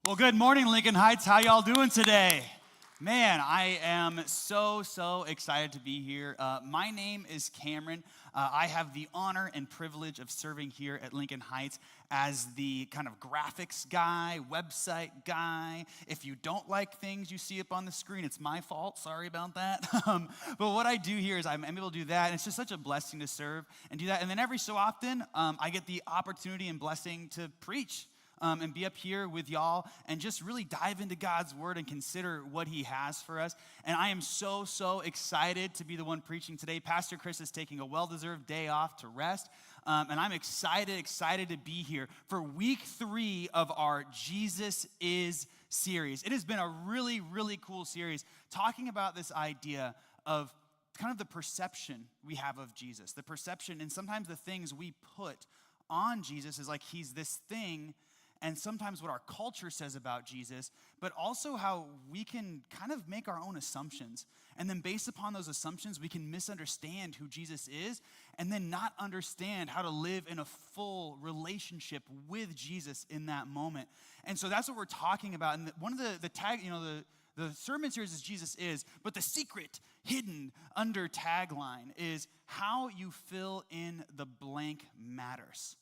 Well, good morning, Lincoln Heights. How y'all doing today? Man, I am so excited to be here. My name is Cameron. I have the honor and privilege of serving here at Lincoln Heights as the kind of graphics guy, website guy. If you don't like things you see up on the screen, it's my fault. Sorry about that. But what I do here is I'm able to do that, and it's just such a blessing to serve and do that. And then every so often, I get the opportunity and blessing to preach. And be up here with y'all and just really dive into God's word and consider what he has for us. And I am so excited to be the one preaching today. Pastor Chris is taking a well-deserved day off to rest. And I'm excited to be here for week 3 of our Jesus Is series. It has been a really cool series talking about this idea of kind of the perception we have of Jesus. The perception and sometimes the things we put on Jesus is like he's this thing, and sometimes what our culture says about Jesus, but also how we can kind of make our own assumptions. And then based upon those assumptions, we can misunderstand who Jesus is and then not understand how to live in a full relationship with Jesus in that moment. And so that's what we're talking about. And one of the sermon series is Jesus Is, but the secret hidden under tagline is how you fill in the blank matters.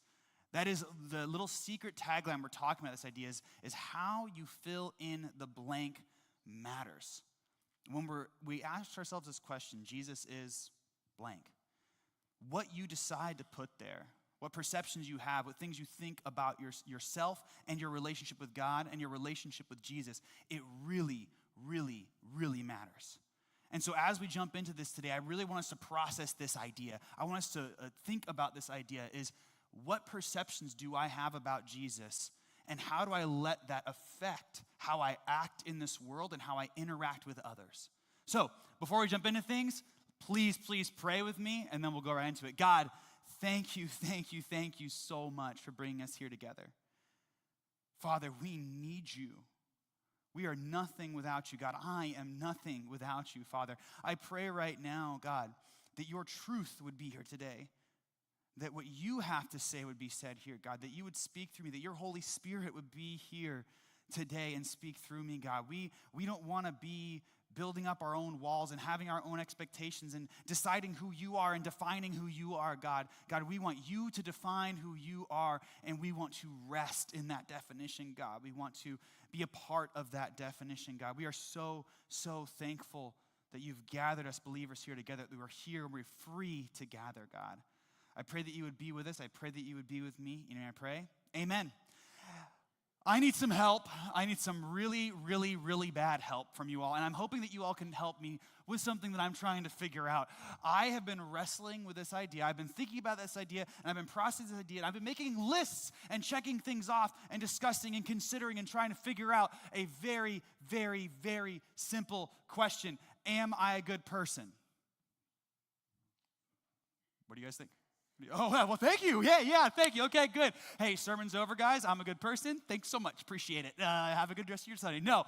That is the little secret tagline we're talking about. This idea is how you fill in the blank matters. When we ask ourselves this question, Jesus is blank. What you decide to put there, what perceptions you have, what things you think about yourself and your relationship with God and your relationship with Jesus, it really matters. And so as we jump into this today, I really want us to process this idea. I want us to think about this idea is, what perceptions do I have about Jesus, and how do I let that affect how I act in this world and how I interact with others? So, before we jump into things, please pray with me, and then we'll go right into it. God, thank you so much for bringing us here together. Father, we need you. We are nothing without you, God. I am nothing without you, Father. I pray right now, God, that your truth would be here today. That what you have to say would be said here, God. That you would speak through me. That your Holy Spirit would be here today and speak through me, God. We don't want to be building up our own walls and having our own expectations and deciding who you are and defining who you are, God. God, we want you to define who you are, and we want to rest in that definition, God. We want to be a part of that definition, God. We are so thankful that you've gathered us believers here together, that we're here and we're free to gather, God. I pray that you would be with us. I pray that you would be with me. You know, I pray. Amen. I need some help. I need some really bad help from you all. And I'm hoping that you all can help me with something that I'm trying to figure out. I have been wrestling with this idea. I've been thinking about this idea, and I've been processing this idea. And I've been making lists and checking things off and discussing and considering and trying to figure out a very simple question. Am I a good person? What do you guys think? Oh, well, thank you. Yeah, thank you. Okay, good. Hey, sermon's over, guys. I'm a good person. Thanks so much. Appreciate it. Have a good rest of your Sunday. No,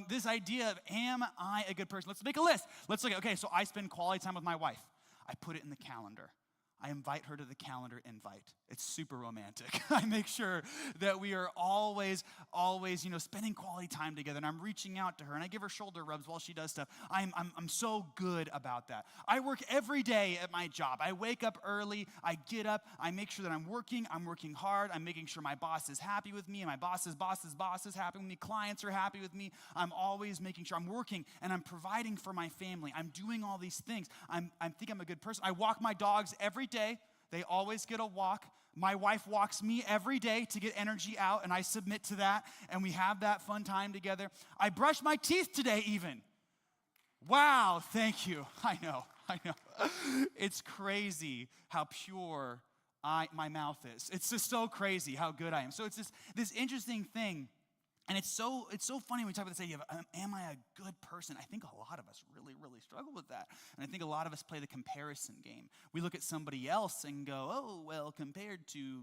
this idea of am I a good person? Let's make a list. Let's look at, okay, so I spend quality time with my wife. I put it in the calendar. I invite her to the calendar invite. It's super romantic. I make sure that we are always, spending quality time together, and I'm reaching out to her, and I give her shoulder rubs while she does stuff. I'm so good about that. I work every day at my job. I wake up early. I get up. I make sure that I'm working hard. I'm making sure my boss is happy with me, and my boss's boss is happy with me. Clients are happy with me. I'm always making sure I'm working, and I'm providing for my family. I'm doing all these things. I think I'm a good person. I walk my dogs every day. They always get a walk. My wife walks me every day to get energy out, and I submit to that, and we have that fun time together. I brush my teeth today even. Wow, thank you. I know. It's crazy how pure my mouth is. It's just so crazy how good I am. So it's this interesting thing. And it's so funny when we talk about this idea of, am I a good person? I think a lot of us really struggle with that. And I think a lot of us play the comparison game. We look at somebody else and go, oh, well, compared to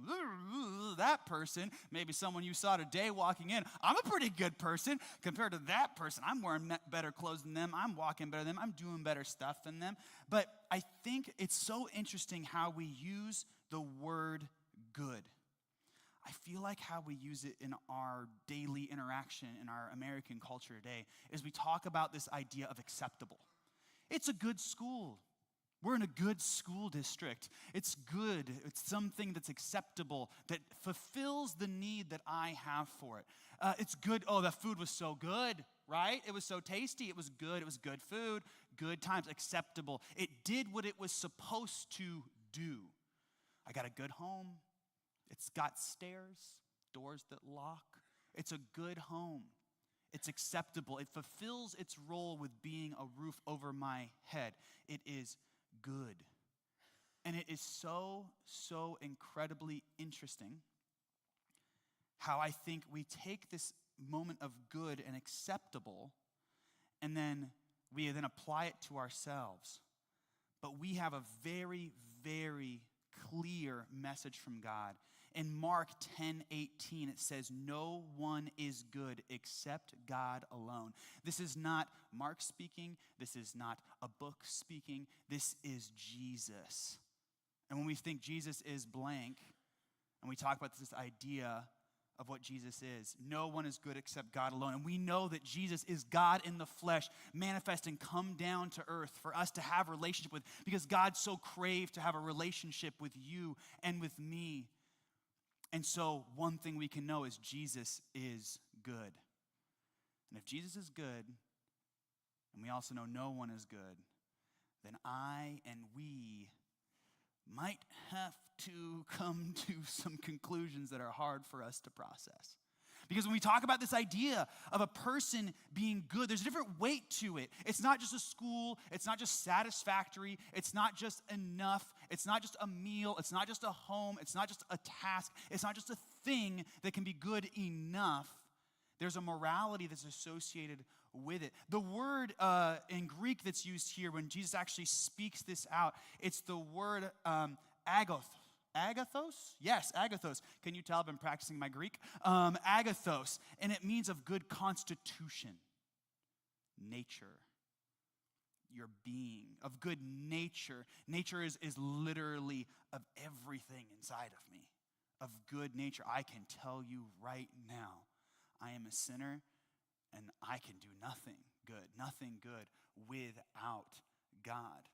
that person, maybe someone you saw today walking in, I'm a pretty good person. Compared to that person, I'm wearing better clothes than them. I'm walking better than them. I'm doing better stuff than them. But I think it's so interesting how we use the word good. I feel like like how we use it in our daily interaction in our American culture today, is we talk about this idea of acceptable. It's a good school. We're in a good school district. It's good. It's something that's acceptable, that fulfills the need that I have for it. It's good. Oh, the food was so good, right? It was so tasty. It was good. It was good food, good times, acceptable. It did what it was supposed to do. I got a good home. It's got stairs, doors that lock. It's a good home. It's acceptable. It fulfills its role with being a roof over my head. It is good. And it is so incredibly interesting how I think we take this moment of good and acceptable and then we then apply it to ourselves. But we have a very, very clear message from God. In Mark 10:18, it says, "No one is good except God alone." This is not Mark speaking. This is not a book speaking. This is Jesus. And when we think Jesus is blank, and we talk about this idea of what Jesus is, no one is good except God alone. And we know that Jesus is God in the flesh, manifest and come down to earth for us to have a relationship with, because God so craved to have a relationship with you and with me. And so one thing we can know is Jesus is good. And if Jesus is good, and we also know no one is good, then I and we might have to come to some conclusions that are hard for us to process. Because when we talk about this idea of a person being good, there's a different weight to it. It's not just a school. It's not just satisfactory. It's not just enough. It's not just a meal. It's not just a home. It's not just a task. It's not just a thing that can be good enough. There's a morality that's associated with it. The word in Greek that's used here when Jesus actually speaks this out, it's the word agathos. Agathos? Yes, agathos. Can you tell I've been practicing my Greek? Agathos. And it means of good constitution, nature, your being, of good nature. Nature is literally of everything inside of me, of good nature. I can tell you right now, I am a sinner and I can do nothing good without God.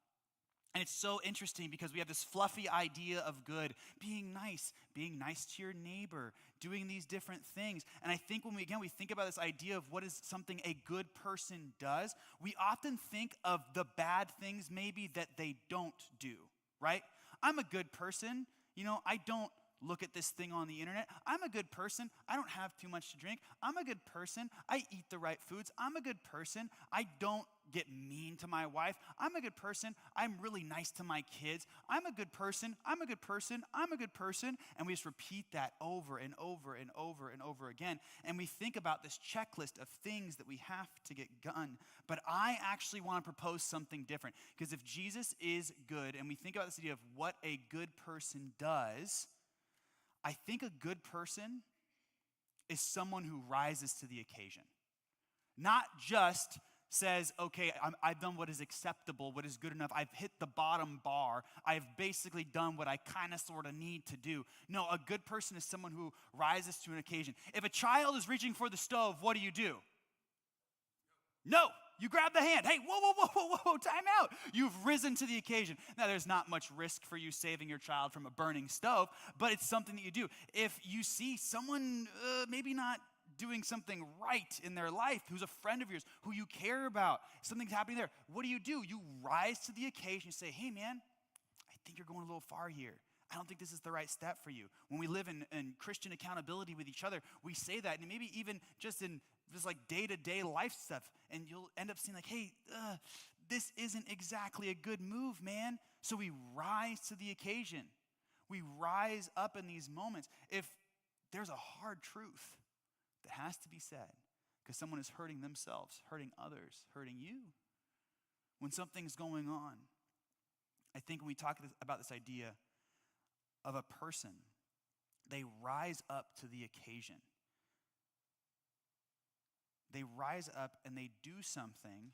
And it's so interesting because we have this fluffy idea of good, being nice to your neighbor, doing these different things. And I think when we think about this idea of what is something a good person does, we often think of the bad things maybe that they don't do, right? I'm a good person. I don't look at this thing on the internet. I'm a good person. I don't have too much to drink. I'm a good person. I eat the right foods. I'm a good person. I don't get mean to my wife. I'm a good person. I'm really nice to my kids. I'm a good person. I'm a good person. I'm a good person. And we just repeat that over and over and over and over again. And we think about this checklist of things that we have to get done. But I actually want to propose something different. Because if Jesus is good, and we think about this idea of what a good person does, I think a good person is someone who rises to the occasion. Not just says, okay, I've done what is acceptable, what is good enough. I've hit the bottom bar. I've basically done what I kind of sort of need to do. No, a good person is someone who rises to an occasion. If a child is reaching for the stove, what do? No, you grab the hand. Hey, whoa, time out. You've risen to the occasion. Now, there's not much risk for you saving your child from a burning stove, but it's something that you do. If you see someone maybe not doing something right in their life, who's a friend of yours, who you care about, something's happening there, what do? You rise to the occasion. You say, hey, man, I think you're going a little far here. I don't think this is the right step for you. When we live in Christian accountability with each other, we say that, and maybe even just in just like day-to-day life stuff, and you'll end up seeing like, hey, this isn't exactly a good move, man. So we rise to the occasion. We rise up in these moments. If there's a hard truth that has to be said because someone is hurting themselves, hurting others, hurting you, when something's going on, I think when we talk about this idea of a person, they rise up to the occasion. They rise up and they do something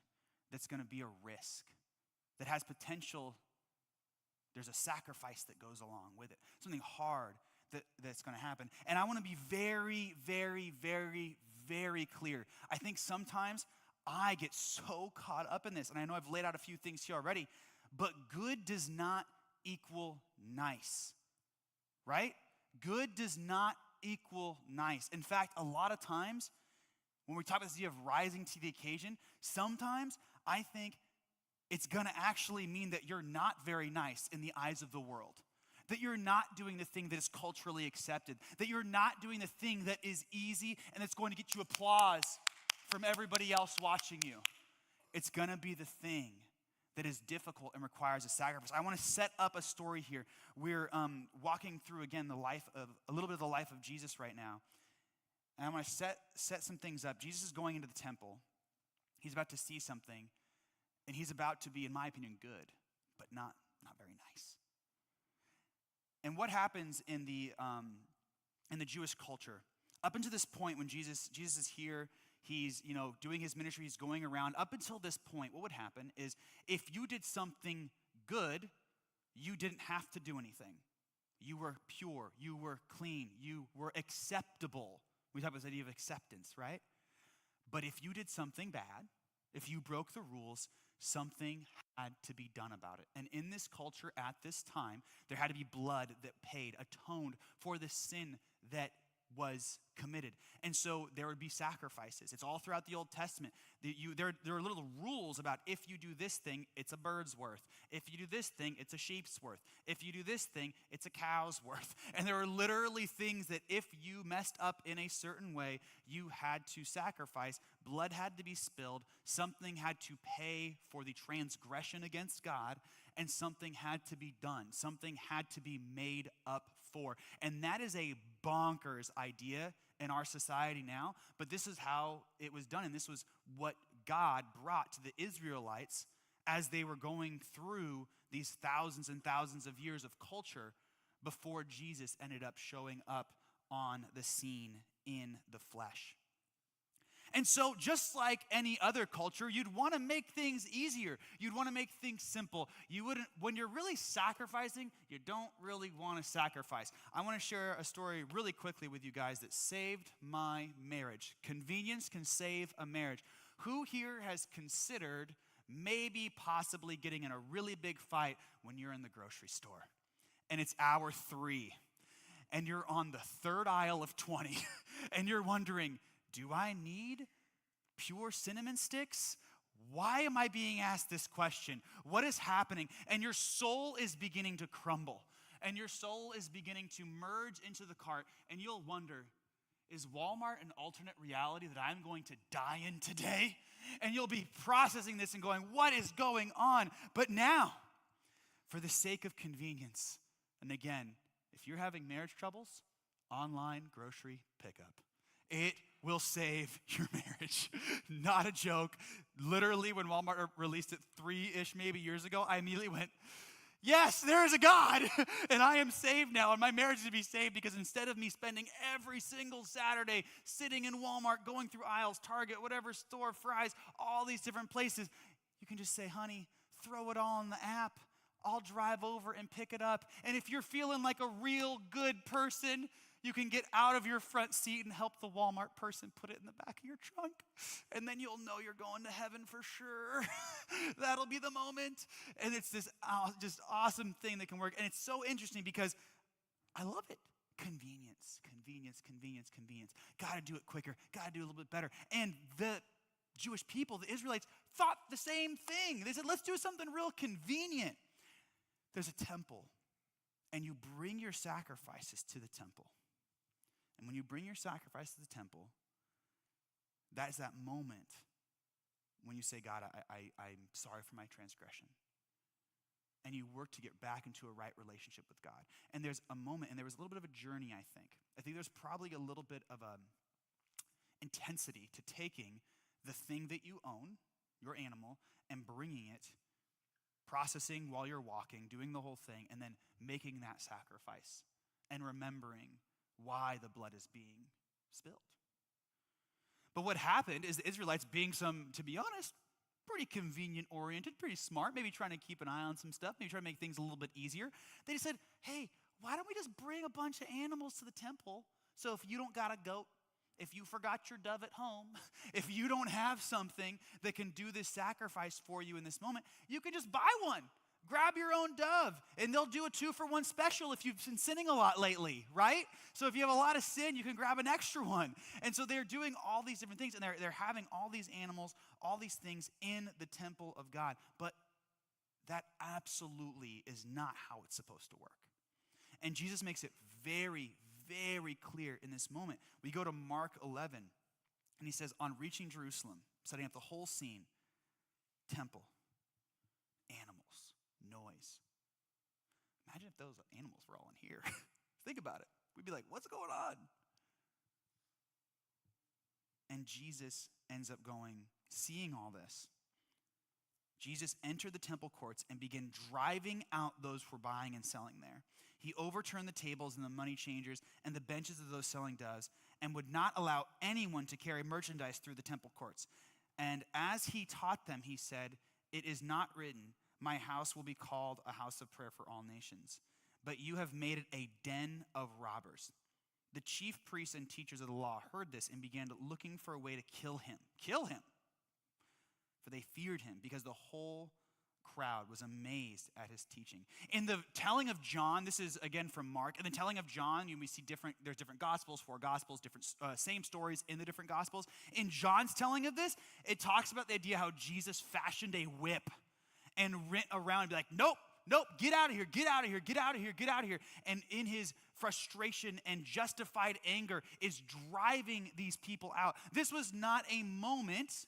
that's going to be a risk, that has potential. There's a sacrifice that goes along with it. Something hard that's going to happen. And I want to be very, very, very, very clear. I think sometimes I get so caught up in this, and I know I've laid out a few things here already, but good does not equal nice, right? Good does not equal nice. In fact, a lot of times when we talk about this idea of rising to the occasion, sometimes I think it's going to actually mean that you're not very nice in the eyes of the world. That you're not doing the thing that is culturally accepted. That you're not doing the thing that is easy and that's going to get you applause from everybody else watching you. It's going to be the thing that is difficult and requires a sacrifice. I want to set up a story here. We're walking through, again, a little bit of the life of Jesus right now. And I want to set some things up. Jesus is going into the temple. He's about to see something. And he's about to be, in my opinion, good, but not very nice. And what happens in the Jewish culture, up until this point when Jesus is here, he's doing his ministry, he's going around. Up until this point, what would happen is if you did something good, you didn't have to do anything. You were pure, you were clean, you were acceptable. We talk about this idea of acceptance, right? But if you did something bad, if you broke the rules, something had to be done about it. And in this culture at this time, there had to be blood that atoned for the sin that was committed. And so there would be sacrifices. It's all throughout the Old Testament. There are little rules about if you do this thing, it's a bird's worth. If you do this thing, it's a sheep's worth. If you do this thing, it's a cow's worth. And there were literally things that if you messed up in a certain way, you had to sacrifice. Blood had to be spilled. Something had to pay for the transgression against God. And something had to be done. Something had to be made up for. And that is a bonkers idea in our society now, but this is how it was done, and this was what God brought to the Israelites as they were going through these thousands and thousands of years of culture before Jesus ended up showing up on the scene in the flesh. And so just like any other culture, you'd want to make things easier. You'd want to make things simple. When you're really sacrificing, you don't really want to sacrifice. I want to share a story really quickly with you guys that saved my marriage. Convenience can save a marriage. Who here has considered maybe possibly getting in a really big fight when you're in the grocery store? And it's hour 3, and you're on the third aisle of 20, and you're wondering, do I need pure cinnamon sticks? Why am I being asked this question? What is happening? And your soul is beginning to crumble. And your soul is beginning to merge into the cart. And you'll wonder, is Walmart an alternate reality that I'm going to die in today? And you'll be processing this and going, what is going on? But now, for the sake of convenience, and again, if you're having marriage troubles, online grocery pickup. It will save your marriage. Not a joke. Literally, when Walmart released it 3-ish maybe years ago, I immediately went, yes, there is a God, and I am saved now, and my marriage is to be saved because instead of me spending every single Saturday sitting in Walmart, going through aisles, Target, whatever store, Fry's, all these different places, you can just say, honey, throw it all in the app. I'll drive over and pick it up. And if you're feeling like a real good person, you can get out of your front seat and help the Walmart person put it in the back of your trunk. And then you'll know you're going to heaven for sure. That'll be the moment. And it's this just awesome thing that can work. And it's so interesting because I love it. Convenience, convenience, convenience, convenience. Got to do it quicker. Got to do it a little bit better. And the Jewish people, the Israelites, thought the same thing. They said, let's do something real convenient. There's a temple, and you bring your sacrifices to the temple. And when you bring your sacrifice to the temple, that is that moment when you say, God, I'm sorry for my transgression. And you work to get back into a right relationship with God. And there's a moment, and there was a little bit of a journey, I think. I think there's probably a little bit of a intensity to taking the thing that you own, your animal, and bringing it, processing while you're walking, doing the whole thing, and then making that sacrifice and remembering why the blood is being spilled. But what happened is the Israelites, being to be honest, pretty convenient-oriented, pretty smart, maybe trying to keep an eye on some stuff, maybe trying to make things a little bit easier, they just said, hey, why don't we just bring a bunch of animals to the temple? So if you don't got a goat, if you forgot your dove at home, if you don't have something that can do this sacrifice for you in this moment, you can just buy one. Grab your own dove, and they'll do a 2-for-1 special if you've been sinning a lot lately, right? So if you have a lot of sin, you can grab an extra one. And so they're doing all these different things, and they're having all these animals, all these things in the temple of God. But that absolutely is not how it's supposed to work. And Jesus makes it very, very clear in this moment. We go to Mark 11, and he says, on reaching Jerusalem, setting up the whole scene, temple, animals, noise. Imagine if those animals were all in here. Think about it. We'd be like, what's going on? And Jesus ends up seeing all this. Jesus entered the temple courts and began driving out those who were buying and selling there. He overturned the tables and the money changers and the benches of those selling doves and would not allow anyone to carry merchandise through the temple courts. And as he taught them, he said, it is not written, my house will be called a house of prayer for all nations, but you have made it a den of robbers. The chief priests and teachers of the law heard this and began looking for a way to kill him. Kill him! For they feared him because the whole crowd was amazed at his teaching. In the telling of John, this is again from Mark, in the telling of John, we see there's different gospels, 4 gospels, different same stories in the different gospels. In John's telling of this, it talks about the idea how Jesus fashioned a whip and went around and be like, nope, get out of here, get out of here, get out of here, get out of here. And in his frustration and justified anger is driving these people out. This was not a moment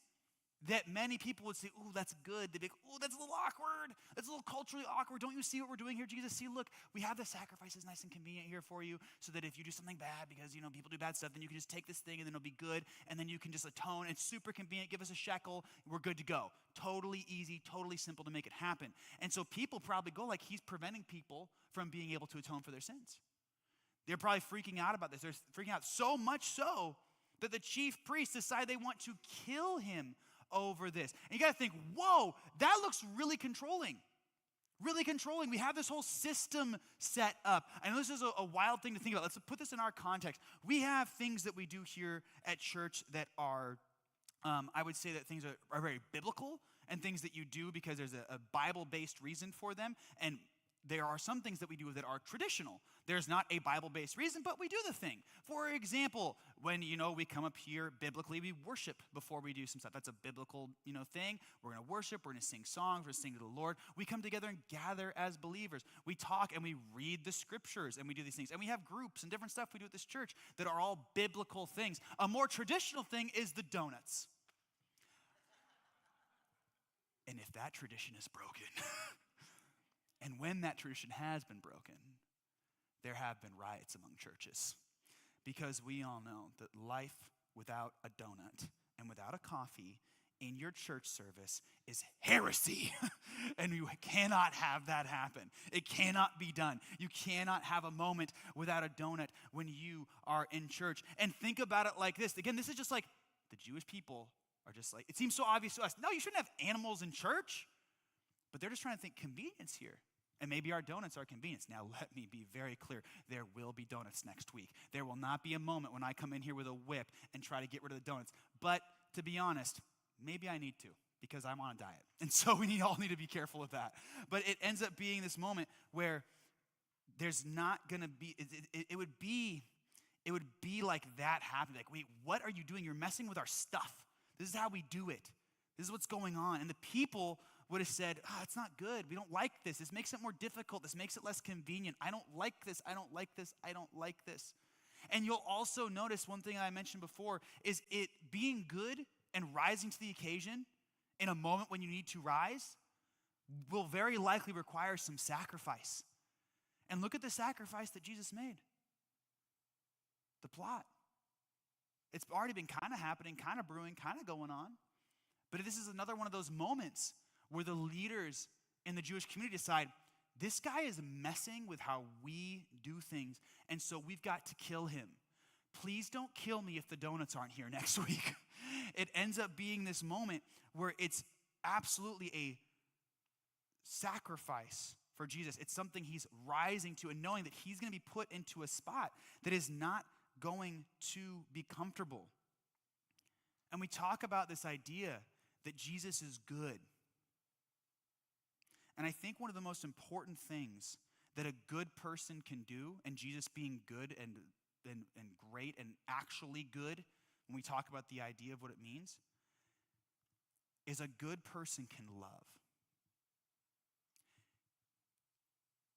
that many people would say, ooh, that's good. They'd be like, ooh, that's a little awkward. That's a little culturally awkward. Don't you see what we're doing here, Jesus? See, look, we have the sacrifices nice and convenient here for you so that if you do something bad because, people do bad stuff, then you can just take this thing and then it'll be good and then you can just atone. It's super convenient. Give us a shekel. We're good to go. Totally easy, totally simple to make it happen. And so people probably go like he's preventing people from being able to atone for their sins. They're probably freaking out about this. They're freaking out so much so that the chief priests decide they want to kill him over this. And you got to think, whoa, that looks really controlling. Really controlling. We have this whole system set up. I know this is a wild thing to think about. Let's put this in our context. We have things that we do here at church that are, I would say that things are very biblical and things that you do because there's a Bible-based reason for them. And there are some things that we do that are traditional. There's not a Bible-based reason, but we do the thing. For example, when, we come up here biblically, we worship before we do some stuff. That's a biblical, thing. We're going to worship. We're going to sing songs. We're going to sing to the Lord. We come together and gather as believers. We talk and we read the scriptures and we do these things. And we have groups and different stuff we do at this church that are all biblical things. A more traditional thing is the donuts. And if that tradition is broken... And when that tradition has been broken, there have been riots among churches. Because we all know that life without a donut and without a coffee in your church service is heresy. And you cannot have that happen. It cannot be done. You cannot have a moment without a donut when you are in church. And think about it like this. Again, this is just like the Jewish people are just like, it seems so obvious to us. No, you shouldn't have animals in church. But they're just trying to think convenience here. And maybe our donuts are convenience. Now, let me be very clear. There will be donuts next week. There will not be a moment when I come in here with a whip and try to get rid of the donuts. But to be honest, maybe I need to because I'm on a diet. And so we all need to be careful with that. But it ends up being this moment where there's not going to be, it would be like that happening. Like, wait, what are you doing? You're messing with our stuff. This is how we do it. This is what's going on. And the people would have said, it's not good. We don't like this. This makes it more difficult. This makes it less convenient. I don't like this. I don't like this. I don't like this. And you'll also notice one thing I mentioned before is it being good and rising to the occasion in a moment when you need to rise will very likely require some sacrifice. And look at the sacrifice that Jesus made. The plot. It's already been kind of happening, kind of brewing, kind of going on. But this is another one of those moments where the leaders in the Jewish community decide, this guy is messing with how we do things, and so we've got to kill him. Please don't kill me if the donuts aren't here next week. It ends up being this moment where it's absolutely a sacrifice for Jesus. It's something he's rising to and knowing that he's going to be put into a spot that is not going to be comfortable. And we talk about this idea that Jesus is good. And I think one of the most important things that a good person can do, and Jesus being good and great and actually good, when we talk about the idea of what it means, is a good person can love.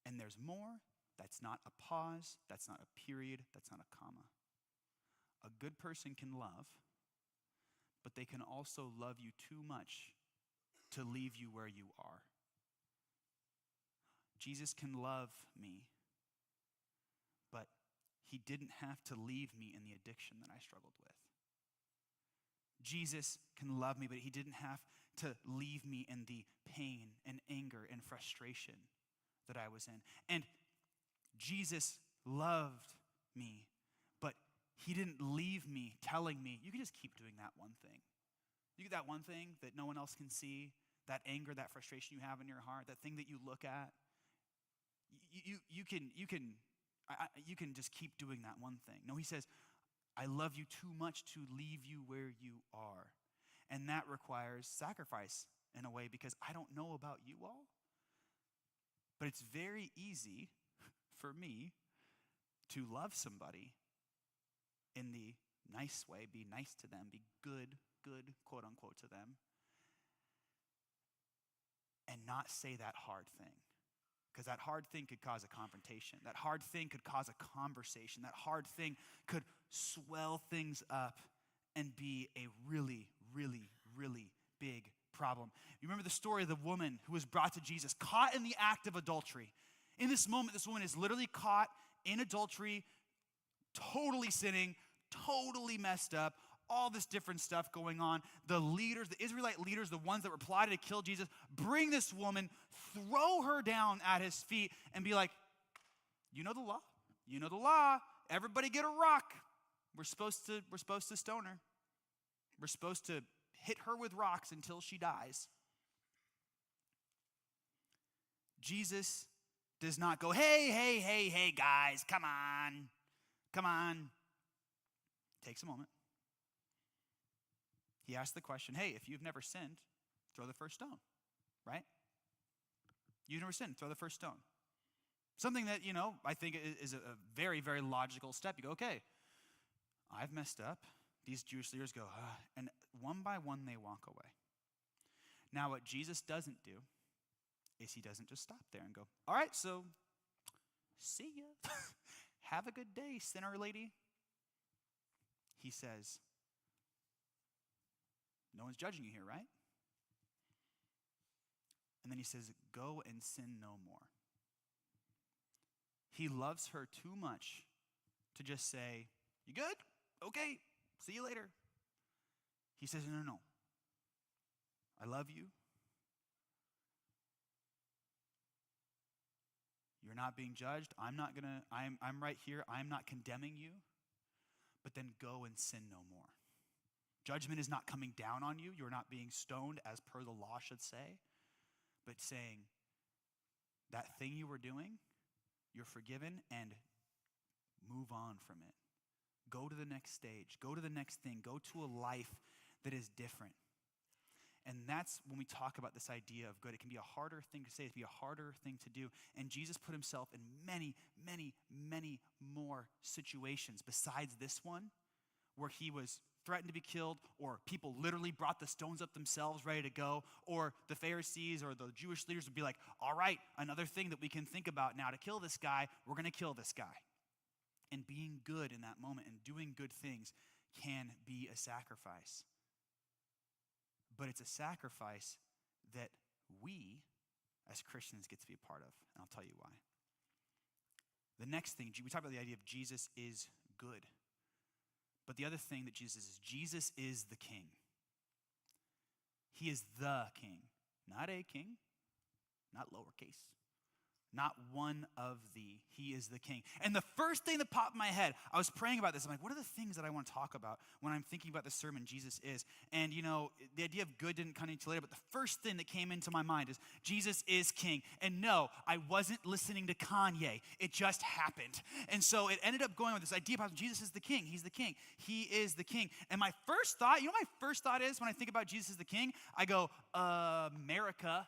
And there's more. That's not a pause. That's not a period. That's not a comma. A good person can love, but they can also love you too much to leave you where you are. Jesus can love me, but he didn't have to leave me in the addiction that I struggled with. Jesus can love me, but he didn't have to leave me in the pain and anger and frustration that I was in. And Jesus loved me, but he didn't leave me telling me, you can just keep doing that one thing. You get that one thing that no one else can see, that anger, that frustration you have in your heart, that thing that you look at. You can just keep doing that one thing. No, he says, I love you too much to leave you where you are. And that requires sacrifice in a way, because I don't know about you all, but it's very easy for me to love somebody in the nice way, be nice to them, be good, quote unquote, to them, and not say that hard thing. Because that hard thing could cause a confrontation. That hard thing could cause a conversation. That hard thing could swell things up and be a really, really, really big problem. You remember the story of the woman who was brought to Jesus, caught in the act of adultery. In this moment, this woman is literally caught in adultery, totally sinning, totally messed up, all this different stuff going on. The leaders, the Israelite leaders, the ones that were plotting to kill Jesus, bring this woman, throw her down at his feet, and be like, you know the law. You know the law. Everybody get a rock. We're supposed to stone her. We're supposed to hit her with rocks until she dies. Jesus does not go, hey, guys, come on. Takes a moment. He asked the question, hey, if you've never sinned, throw the first stone, right? You've never sinned, throw the first stone. Something that, I think is a very, very logical step. You go, okay, I've messed up. These Jewish leaders go, and one by one they walk away. Now, what Jesus doesn't do is he doesn't just stop there and go, all right, so see ya. Have a good day, sinner lady. He says, no one's judging you here, right? And then he says, go and sin no more. He loves her too much to just say, you good? Okay, see you later. He says, no. I love you. You're not being judged. I'm right here. I'm not condemning you. But then go and sin no more. Judgment is not coming down on you. You're not being stoned as per the law should say. But saying, that thing you were doing, you're forgiven, and move on from it. Go to the next stage. Go to the next thing. Go to a life that is different. And that's when we talk about this idea of good. It can be a harder thing to say. It can be a harder thing to do. And Jesus put himself in many, many, many more situations besides this one where he was threatened to be killed, or people literally brought the stones up themselves ready to go, or the Pharisees or the Jewish leaders would be like, all right, another thing that we can think about now to kill this guy, we're going to kill this guy. And being good in that moment and doing good things can be a sacrifice. But it's a sacrifice that we as Christians get to be a part of. And I'll tell you why. The next thing, we talk about the idea of Jesus is good. But the other thing that Jesus is the king. He is the king. Not a king, not lowercase. Not one of thee. He is the king. And the first thing that popped in my head, I was praying about this. I'm like, what are the things that I want to talk about when I'm thinking about the sermon Jesus is? And the idea of good didn't come until later, but the first thing that came into my mind is Jesus is king. And no, I wasn't listening to Kanye. It just happened. And so it ended up going with this idea about Jesus is the king. He's the king. He is the king. And my first thought, my first thought is when I think about Jesus as the king, I go, America,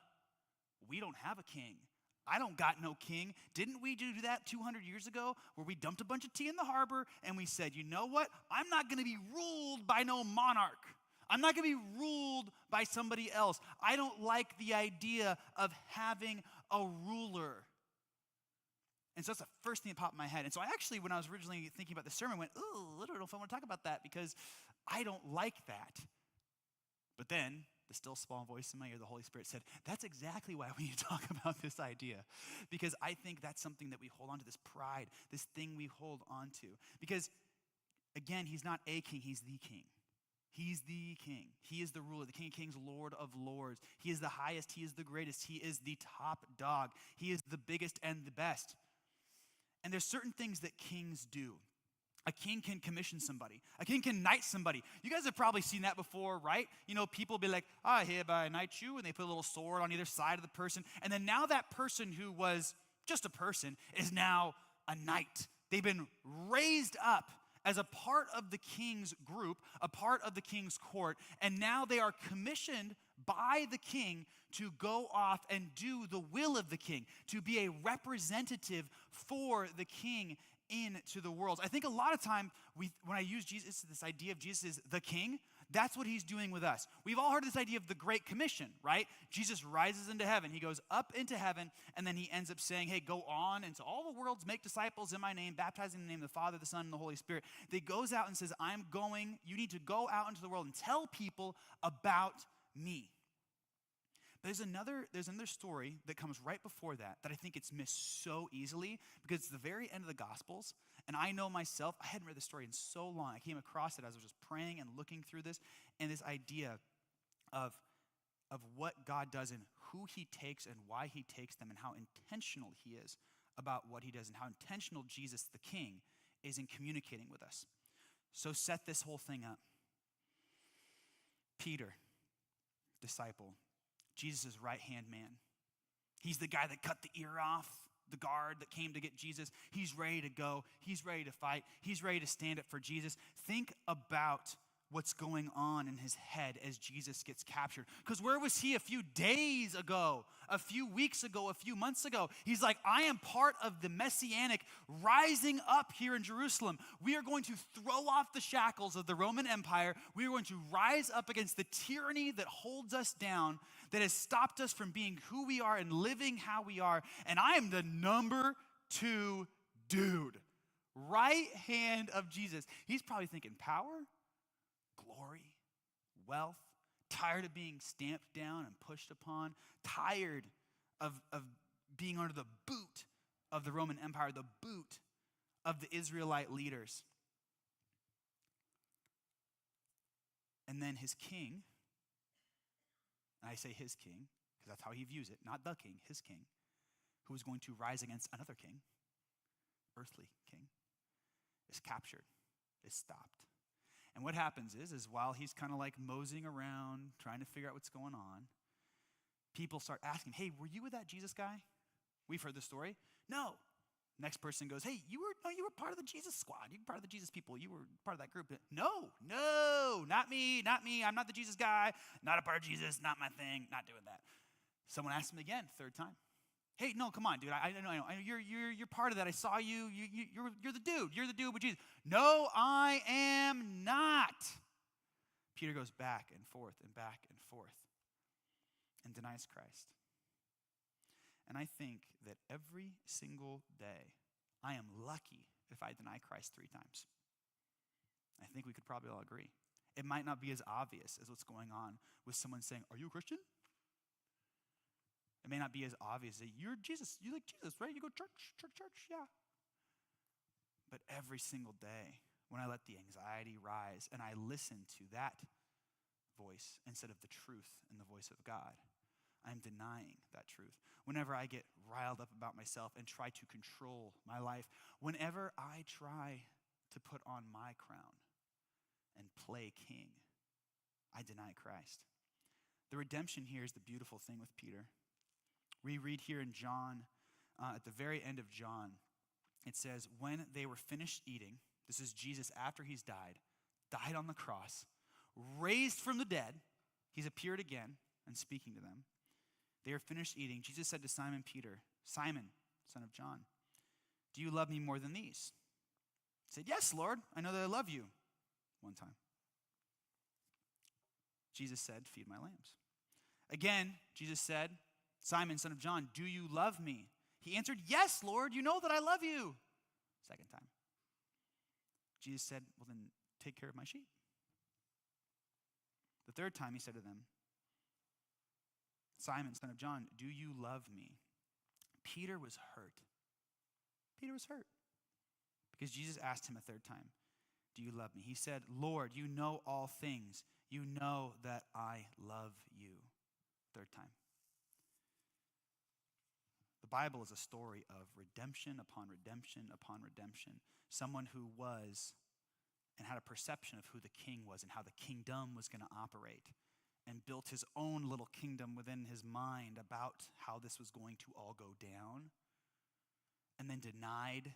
we don't have a king. I don't got no king. Didn't we do that 200 years ago where we dumped a bunch of tea in the harbor and we said, you know what? I'm not going to be ruled by no monarch. I'm not going to be ruled by somebody else. I don't like the idea of having a ruler. And so that's the first thing that popped in my head. And so I actually, when I was originally thinking about the sermon, went, ooh, I don't know if I want to talk about that because I don't like that. But then the still small voice in my ear, the Holy Spirit said, that's exactly why we need to talk about this idea. Because I think that's something that we hold on to, this pride, this thing we hold on to. Because, again, he's not a king, he's the king. He's the king. He is the ruler, the King of Kings, Lord of Lords. He is the highest, he is the greatest, he is the top dog. He is the biggest and the best. And there's certain things that kings do. A king can commission somebody. A king can knight somebody. You guys have probably seen that before, right? People be like, I hereby knight you, and they put a little sword on either side of the person. And then now that person who was just a person is now a knight. They've been raised up as a part of the king's group, a part of the king's court, and now they are commissioned by the king to go off and do the will of the king, to be a representative for the king into the world. I think a lot of time when I use Jesus, this idea of Jesus is the king, that's what he's doing with us. We've all heard this idea of the Great Commission, right? Jesus rises into heaven. He goes up into heaven, and then he ends up saying, hey, go on into all the worlds, make disciples in my name, baptizing in the name of the Father, the Son, and the Holy Spirit. He goes out and says, you need to go out into the world and tell people about me. But there's another story that comes right before that I think it's missed so easily because it's the very end of the Gospels. And I know myself, I hadn't read this story in so long. I came across it as I was just praying and looking through this. And this idea of what God does and who he takes and why he takes them and how intentional he is about what he does and how intentional Jesus the King is in communicating with us. So set this whole thing up. Peter, disciple, Jesus' right-hand man. He's the guy that cut the ear off the guard that came to get Jesus. He's ready to go. He's ready to fight. He's ready to stand up for Jesus. Think about what's going on in his head as Jesus gets captured. Because where was he a few days ago, a few weeks ago, a few months ago? He's like, I am part of the messianic rising up here in Jerusalem. We are going to throw off the shackles of the Roman Empire. We are going to rise up against the tyranny that holds us down, that has stopped us from being who we are and living how we are. And I am the number 2 dude, right hand of Jesus. He's probably thinking power, glory, wealth, tired of being stamped down and pushed upon, tired of being under the boot of the Roman Empire, the boot of the Israelite leaders. And then his king, and I say his king because that's how he views it, not the king, his king, who is going to rise against another king, earthly king, is captured, is stopped. And what happens is while he's kind of like moseying around, trying to figure out what's going on, people start asking, hey, were you with that Jesus guy? We've heard the story. No. Next person goes, hey, you were part of the Jesus squad. You were part of the Jesus people. You were part of that group. No, not me. I'm not the Jesus guy. Not a part of Jesus. Not my thing. Not doing that. Someone asked him again, third time. Hey, no, come on, dude. I know. You're part of that. I saw you. You're the dude. You're the dude with Jesus. No, I am not. Peter goes back and forth and denies Christ. And I think that every single day, I am lucky if I deny Christ 3 times. I think we could probably all agree. It might not be as obvious as what's going on with someone saying, are you a Christian? It may not be as obvious that you're Jesus, you like Jesus, right? You go church, yeah. But every single day, when I let the anxiety rise and I listen to that voice instead of the truth and the voice of God, I'm denying that truth. Whenever I get riled up about myself and try to control my life, whenever I try to put on my crown and play king, I deny Christ. The redemption here is the beautiful thing with Peter. We read here in John, at the very end of John, it says, when they were finished eating, this is Jesus after he's died on the cross, raised from the dead, he's appeared again and speaking to them. They are finished eating. Jesus said to Simon Peter, Simon, son of John, do you love me more than these? He said, yes, Lord, I know that I love you. One time. Jesus said, feed my lambs. Again, Jesus said, Simon, son of John, do you love me? He answered, yes, Lord, you know that I love you. Second time. Jesus said, well, then take care of my sheep. The third time he said to them, Simon, son of John, do you love me? Peter was hurt. Peter was hurt because Jesus asked him a third time, do you love me? He said, Lord, you know all things. You know that I love you. Third time. The Bible is a story of redemption upon redemption upon redemption. Someone who was and had a perception of who the king was and how the kingdom was going to operate, and built his own little kingdom within his mind about how this was going to all go down, and then denied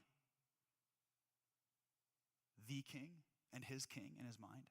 the king and his king in his mind,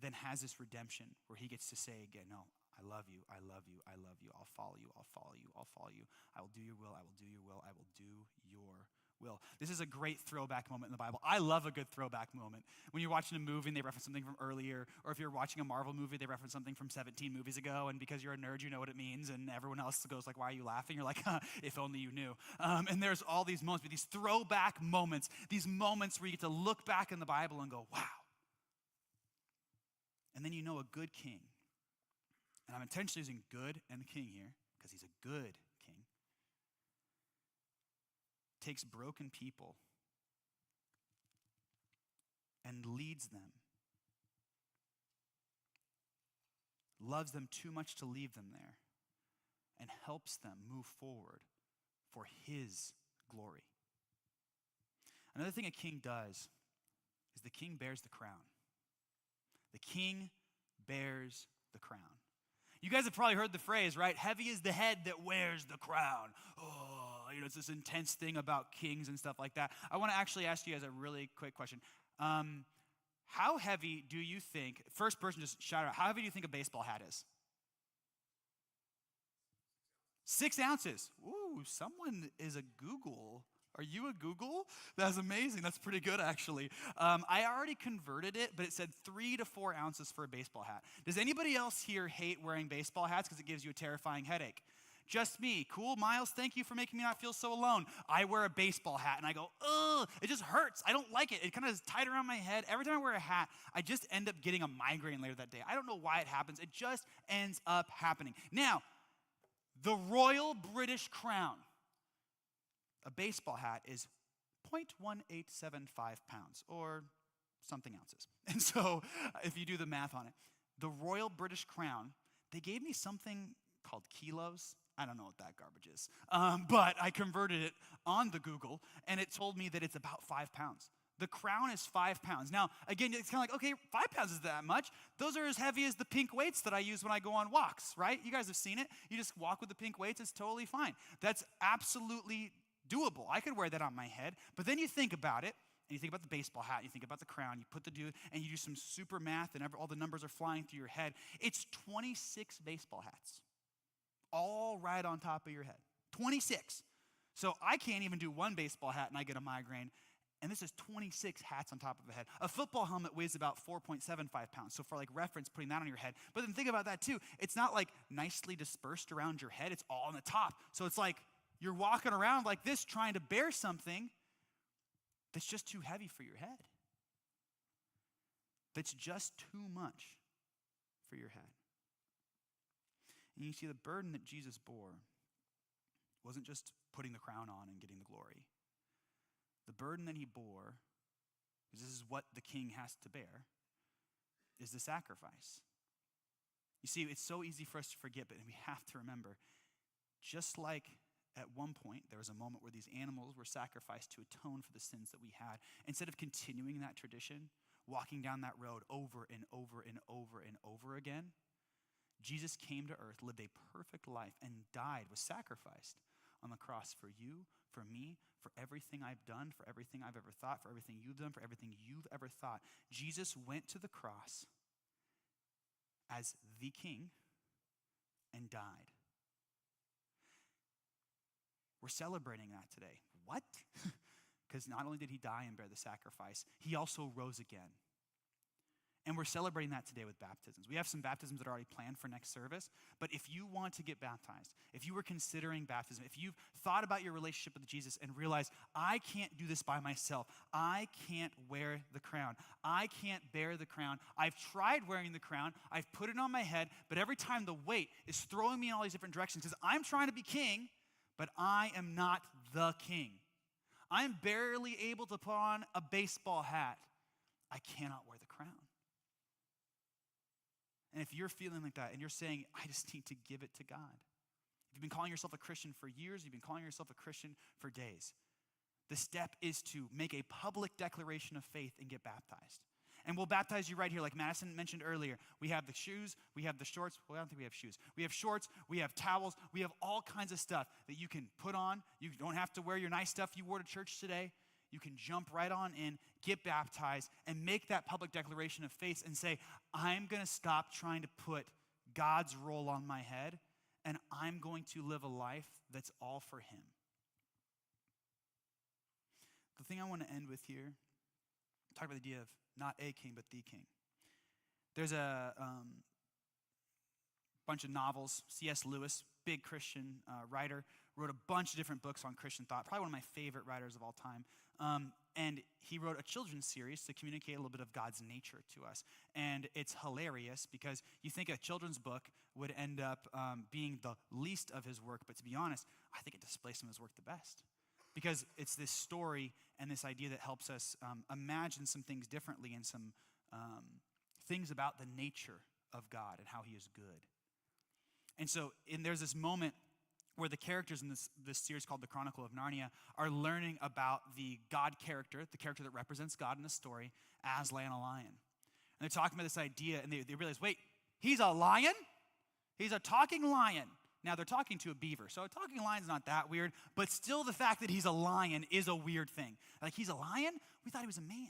then has this redemption where he gets to say again, no, I love you, I love you, I love you, I'll follow you, I'll follow you, I'll follow you. I will do your will, I will do your will, I will do your will. This is a great throwback moment in the Bible. I love a good throwback moment. When you're watching a movie and they reference something from earlier, or if you're watching a Marvel movie, they reference something from 17 movies ago, and because you're a nerd, you know what it means, and everyone else goes like, why are you laughing? You're like, if only you knew. And there's all these moments, but these throwback moments, these moments where you get to look back in the Bible and go, wow. And then you know a good king, and I'm intentionally using good and the king here, because he's a good king, takes broken people and leads them, loves them too much to leave them there, and helps them move forward for his glory. Another thing a king does is the king bears the crown. The king bears the crown. You guys have probably heard the phrase, right? Heavy is the head that wears the crown. Oh, it's this intense thing about kings and stuff like that. I want to actually ask you guys a really quick question. How heavy do you think, first person just shout out, how heavy do you think a baseball hat is? 6 ounces. Ooh, someone is a Google. Are you a Google? That's amazing. That's pretty good, actually. I already converted it, but it said 3 to 4 ounces for a baseball hat. Does anybody else here hate wearing baseball hats because it gives you a terrifying headache? Just me. Cool, Miles, thank you for making me not feel so alone. I wear a baseball hat, and I go, ugh, it just hurts. I don't like it. It kind of is tight around my head. Every time I wear a hat, I just end up getting a migraine later that day. I don't know why it happens. It just ends up happening. Now, the Royal British Crown. A baseball hat is 0.1875 pounds or something ounces. And so if you do the math on it, the Royal British Crown, they gave me something called kilos. I don't know what that garbage is. But I converted it on the Google, and it told me that it's about 5 pounds. The crown is 5 pounds. Now, again, it's kind of like, okay, 5 pounds is that much. Those are as heavy as the pink weights that I use when I go on walks, right? You guys have seen it. You just walk with the pink weights. It's totally fine. That's absolutely doable. I could wear that on my head. But then you think about it, and you think about the baseball hat, you think about the crown, you put the dude, and you do some super math, and all the numbers are flying through your head. It's 26 baseball hats, all right on top of your head. 26. So I can't even do one baseball hat, and I get a migraine. And this is 26 hats on top of a head. A football helmet weighs about 4.75 pounds. So for like reference, putting that on your head. But then think about that too. It's not like nicely dispersed around your head. It's all on the top. So it's like you're walking around like this trying to bear something that's just too heavy for your head. That's just too much for your head. And you see the burden that Jesus bore wasn't just putting the crown on and getting the glory. The burden that he bore, because this is what the king has to bear, is the sacrifice. You see, it's so easy for us to forget, but we have to remember, just like at one point, there was a moment where these animals were sacrificed to atone for the sins that we had. Instead of continuing that tradition, walking down that road over and over and over and over again, Jesus came to earth, lived a perfect life, and died, was sacrificed on the cross for you, for me, for everything I've done, for everything I've ever thought, for everything you've done, for everything you've ever thought. Jesus went to the cross as the king and died. We're celebrating that today. What? Because not only did he die and bear the sacrifice, he also rose again. And we're celebrating that today with baptisms. We have some baptisms that are already planned for next service. But if you want to get baptized, if you were considering baptism, if you've thought about your relationship with Jesus and realized, I can't do this by myself. I can't wear the crown. I can't bear the crown. I've tried wearing the crown. I've put it on my head. But every time the weight is throwing me in all these different directions because I'm trying to be king, but I am not the king. I'm barely able to put on a baseball hat. I cannot wear the crown. And if you're feeling like that and you're saying, I just need to give it to God. If you've been calling yourself a Christian for years, you've been calling yourself a Christian for days, the step is to make a public declaration of faith and get baptized. And we'll baptize you right here, like Madison mentioned earlier. We have the shoes, we have the shorts. Well, I don't think we have shoes. We have shorts, we have towels, we have all kinds of stuff that you can put on. You don't have to wear your nice stuff you wore to church today. You can jump right on in, get baptized, and make that public declaration of faith and say, I'm going to stop trying to put God's role on my head, and I'm going to live a life that's all for him. The thing I want to end with here, talk about the idea of not a king, but the king. There's a bunch of novels. C.S. Lewis, big Christian writer, wrote a bunch of different books on Christian thought, probably one of my favorite writers of all time. And he wrote a children's series to communicate a little bit of God's nature to us. And it's hilarious because you think a children's book would end up being the least of his work, but to be honest, I think it displays some of his work the best. Because it's this story and this idea that helps us imagine some things differently and some things about the nature of God and how he is good. And so there's this moment where the characters in this series called The Chronicle of Narnia are learning about the God character, the character that represents God in the story, Aslan, a lion. And they're talking about this idea, and they realize, wait, he's a lion? He's a talking lion. Now, they're talking to a beaver, so a talking lion's not that weird, but still the fact that he's a lion is a weird thing. Like, he's a lion? We thought he was a man.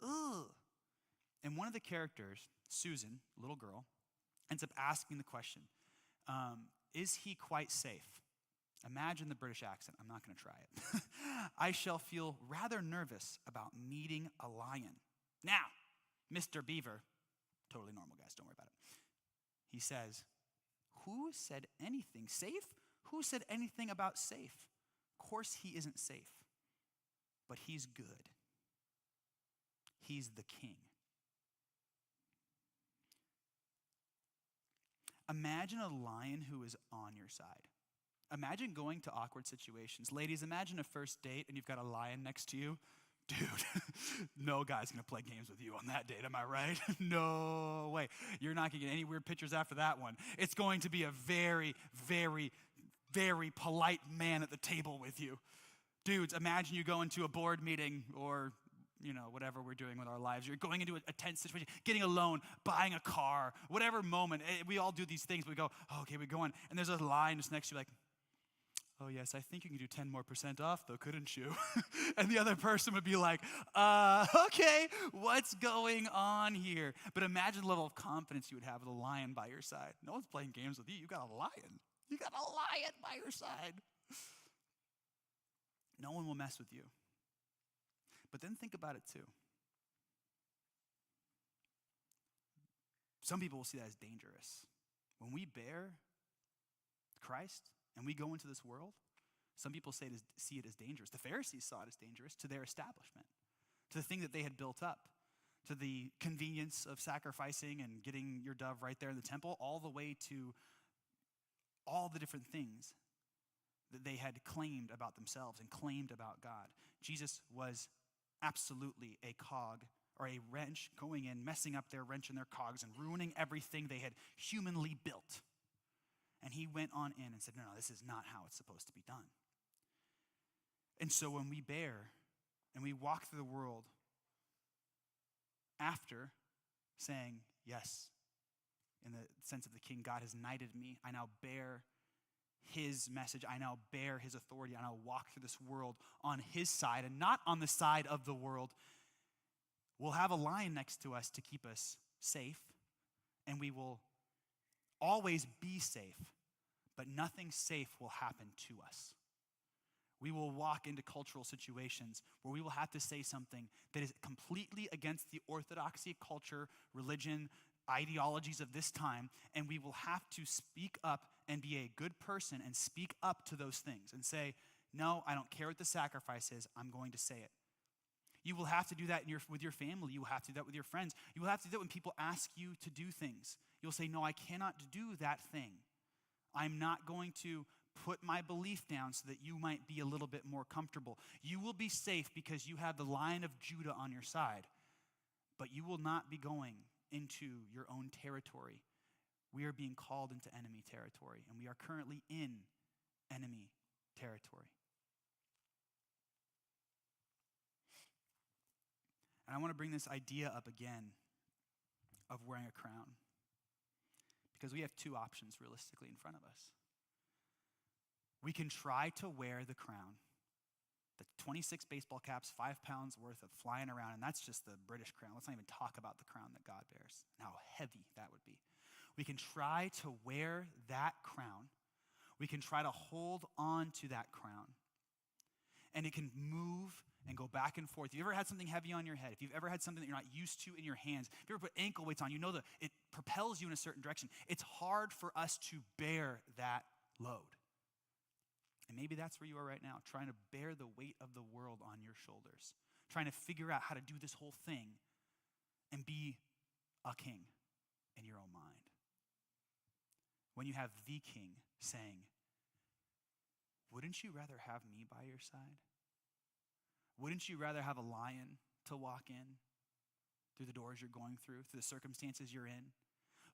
Ugh. And one of the characters, Susan, a little girl, ends up asking the question, is he quite safe? Imagine the British accent. I'm not going to try it. I shall feel rather nervous about meeting a lion. Now, Mr. Beaver, totally normal, guys, don't worry about it. He says, who said anything safe? Who said anything about safe? Of course he isn't safe, but he's good. He's the king. Imagine a lion who is on your side. Imagine going to awkward situations. Ladies, imagine a first date and you've got a lion next to you. Dude, no guy's gonna play games with you on that date, am I right? No way. You're not gonna get any weird pictures after that one. It's going to be a very, very, very polite man at the table with you. Dudes, imagine you go into a board meeting or whatever we're doing with our lives. You're going into a tense situation, getting a loan, buying a car, whatever moment. We all do these things. We go, oh, okay, we're going. And there's a line just next to you like, oh, yes, I think you can do 10% more off, though, couldn't you? And the other person would be like, okay, what's going on here? But imagine the level of confidence you would have with a lion by your side. No one's playing games with you. You got a lion. You got a lion by your side. No one will mess with you. But then think about it, too. Some people will see that as dangerous. When we bear Christ, and we go into this world, some people see it as dangerous. The Pharisees saw it as dangerous to their establishment, to the thing that they had built up, to the convenience of sacrificing and getting your dove right there in the temple, all the way to all the different things that they had claimed about themselves and claimed about God. Jesus was absolutely a cog or a wrench going in, messing up their wrench and their cogs and ruining everything they had humanly built. And he went on in and said, no, this is not how it's supposed to be done. And so when we bear and we walk through the world after saying, yes, in the sense of the king, God has knighted me, I now bear his message, I now bear his authority, I now walk through this world on his side and not on the side of the world, we'll have a lion next to us to keep us safe, and we will always be safe, but nothing safe will happen to us. We will walk into cultural situations where we will have to say something that is completely against the orthodoxy, culture, religion, ideologies of this time, and we will have to speak up and be a good person and speak up to those things and say, no, I don't care what the sacrifice is, I'm going to say it. You will have to do that with your family. You will have to do that with your friends. You will have to do that when people ask you to do things. You'll say, no, I cannot do that thing. I'm not going to put my belief down so that you might be a little bit more comfortable. You will be safe because you have the Lion of Judah on your side, but you will not be going into your own territory. We are being called into enemy territory, and we are currently in enemy territory. And I want to bring this idea up again of wearing a crown, because we have two options realistically in front of us. We can try to wear the crown, the 26 baseball caps, 5 pounds worth of flying around, and that's just the British crown. Let's not even talk about the crown that God bears and how heavy that would be. We can try to wear that crown. We can try to hold on to that crown, and it can move and go back and forth. If you've ever had something heavy on your head, if you've ever had something that you're not used to in your hands, if you ever put ankle weights on, you know that it propels you in a certain direction. It's hard for us to bear that load. And maybe that's where you are right now, trying to bear the weight of the world on your shoulders, trying to figure out how to do this whole thing and be a king in your own mind. When you have the king saying, wouldn't you rather have me by your side? Wouldn't you rather have a lion to walk in through the doors you're going through the circumstances you're in?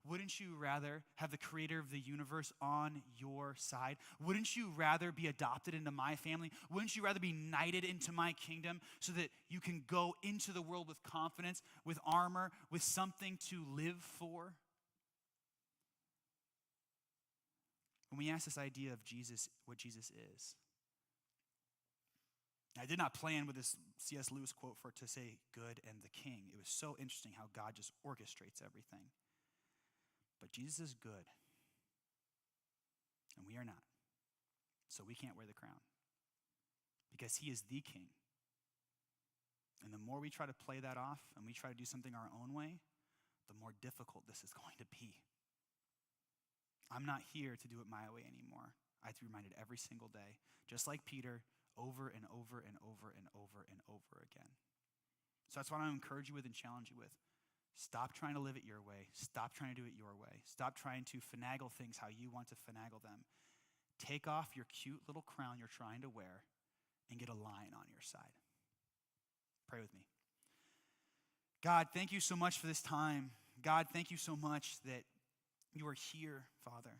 Wouldn't you rather have the creator of the universe on your side? Wouldn't you rather be adopted into my family? Wouldn't you rather be knighted into my kingdom so that you can go into the world with confidence, with armor, with something to live for? When we ask this idea of Jesus, what Jesus is, I did not plan with this C.S. Lewis quote for it to say good and the king. It was so interesting how God just orchestrates everything. But Jesus is good, and we are not. So we can't wear the crown because he is the king. And the more we try to play that off and we try to do something our own way, the more difficult this is going to be. I'm not here to do it my way anymore. I have to be reminded every single day, just like Peter, over and over and over and over and over again. So that's what I encourage you with and challenge you with. Stop trying to live it your way. Stop trying to do it your way. Stop trying to finagle things how you want to finagle them. Take off your cute little crown you're trying to wear and get a lion on your side. Pray with me. God, thank you so much for this time. God, thank you so much that you are here, Father.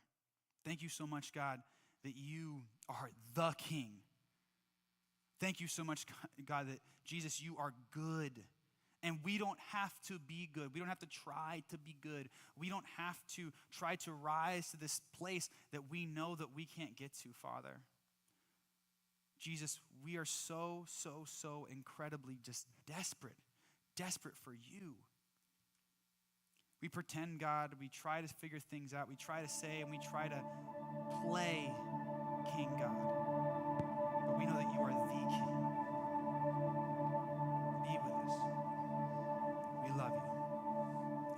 Thank you so much, God, that you are the King. Thank you so much, God, that Jesus, you are good. And we don't have to be good. We don't have to try to be good. We don't have to try to rise to this place that we know that we can't get to, Father. Jesus, we are so incredibly just desperate for you. We pretend, God, we try to figure things out. We try to say and we try to play King God. But we know that you are the King. Be with us. We love you.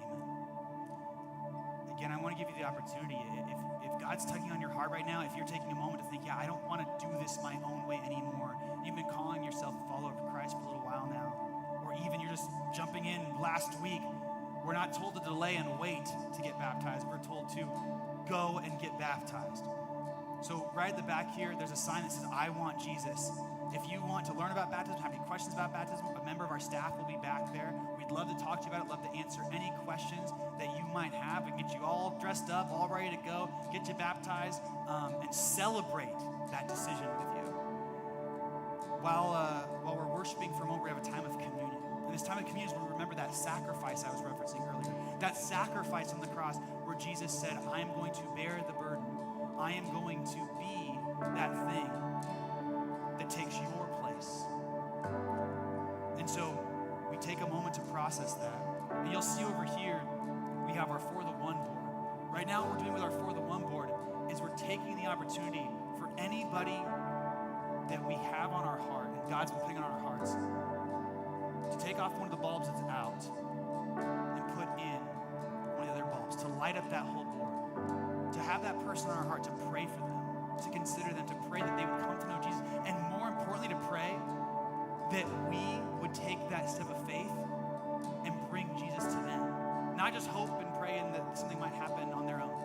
Amen. Again, I want to give you the opportunity. If God's tugging on your heart right now, if you're taking a moment to think, yeah, I don't want to do this my own way anymore. You've been calling yourself a follower of Christ for a little while now. Or even you're just jumping in last week. We're not told to delay and wait to get baptized. We're told to go and get baptized. So right at the back here, there's a sign that says, I want Jesus. If you want to learn about baptism, have any questions, questions about baptism, a member of our staff will be back there. We'd love to talk to you about it, love to answer any questions that you might have and get you all dressed up, all ready to go, get you baptized, and celebrate that decision with you. While we're worshiping for a moment, we have a time of communion. And this time of communion is when we remember that sacrifice I was referencing earlier. That sacrifice on the cross where Jesus said, I am going to bear the burden. I am going to be that thing that takes your place. And so we take a moment to process that. And you'll see over here, we have our For the One board. Right now, what we're doing with our For the One board is we're taking the opportunity for anybody that we have on our heart, and God's been putting on our hearts, to take off one of the bulbs that's out and put in one of the other bulbs, to light up that whole board, to have that person on our heart, to pray for them, to consider them, to pray that they would come to know Jesus, and more importantly, to pray that we would take that step of faith and bring Jesus to them. Not just hope and pray and that something might happen on their own,